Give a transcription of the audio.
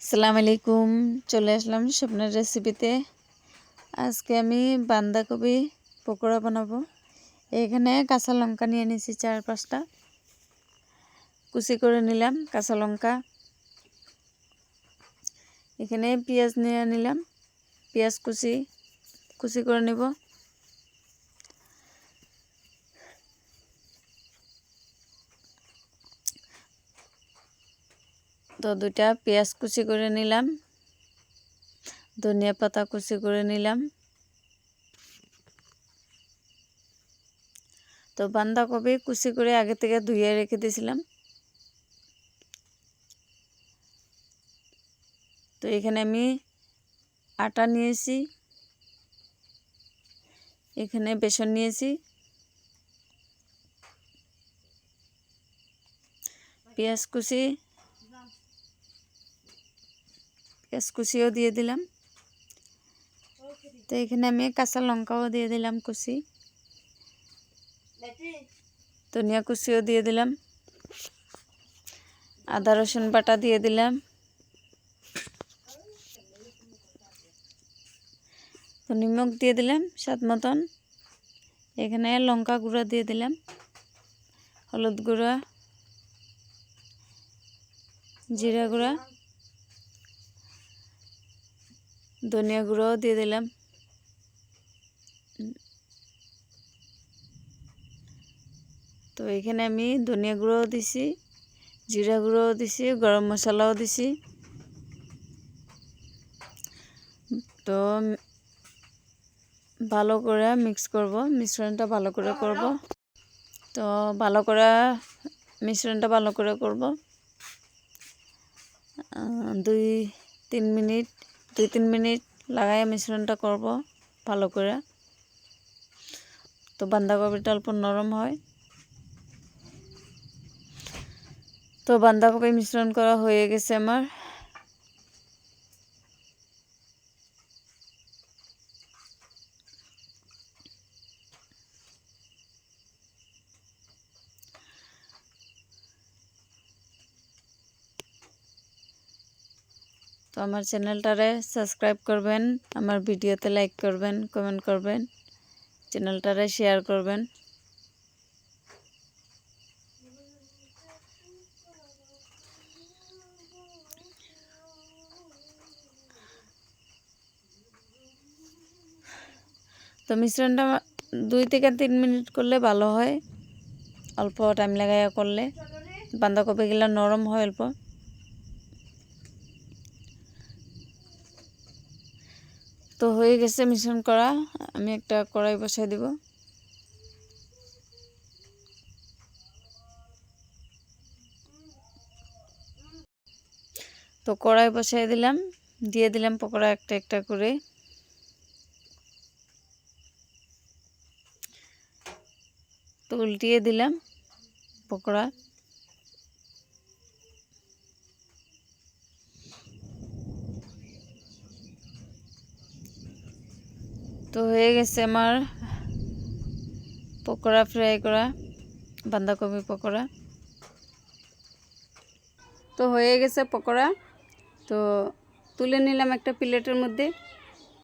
আসসালামু আলাইকুম। চলে আসলাম স্বপ্নের রেসিপিতে। আজকে আমি বাঁধাকপি পকোড়া বানাবো। এখানে কাঁচা লঙ্কা নিয়ে নিয়েছি 4-5টা, কুচি করে নিলাম কাঁচা লঙ্কা। এখানে পেঁয়াজ নিয়ে নিলাম, পেঁয়াজ কুচি করে নেব। তো 2টা পেঁয়াজ কুচি করে নিলাম, ধনিয়া পাতা কুচি করে নিলাম। তো বাঁধাকপি কুচি করে আগে থেকে ধুয়ে রেখে দিয়েছিলাম। তো এখানে আমি আটা নিয়েছি, এখানে বেসন নিয়েছি, পেঁয়াজ কুচিও দিয়ে দিলাম। তো এখানে আমি কাঁচা লঙ্কাও দিয়ে দিলাম কুচি, ধনিয়া কুচিও দিয়ে দিলাম, আদা রসুন বাটা দিয়ে দিলাম। তো নিমখ দিয়ে দিলাম স্বাদ মতন। এখানে লঙ্কা গুঁড়া দিয়ে দিলাম, হলুদ গুঁড়া, জিরা গুঁড়া, ধনিয়া গুঁড়াও দিয়ে দিলাম। তো এখানে আমি ধনিয়া গুঁড়াও দিছি, জিরা গুঁড়াও দিছি, গরম মশলাও দিছি। তো ভালো করে মিক্স করব, মিশ্রণটা ভালো করে করব। তো মিশ্রণটা ভালো করে করব 2-3 মিনিট লাগাই মিশ্রণটা করব ভালো করে। তো বাঁধাকপিটা অল্প নরম হয়। তো বাঁধাকপি মিশ্রণ করা হয়ে গেছে আমার। তো আমার চ্যানেলটারে সাবস্ক্রাইব করবেন, আমার ভিডিওতে লাইক করবেন, কমেন্ট করবেন, চ্যানেলটারে শেয়ার করবেন। তো মিশ্রণটা 2-3 মিনিট করলে ভালো হয়, অল্প টাইম লাগাইয়া করলে বাঁধাকপিগুলো নরম হয় অল্প। তো হয়ে গেছে মিশ্রণ করা। আমি একটা কড়াই বসাই দিব। তো কড়াই বসাই দিলাম, দিয়ে দিলাম পকোড়া একটা একটা করে। তো উল্টিয়ে দিলাম পকোড়া। তো হয়ে গেছে আমার পকোড়া ফ্রাই করা, বাঁধাকপি পকোড়া। তো হয়ে গেছে পকোড়া। তো তুলে নিলাম একটা প্লেটের মধ্যে।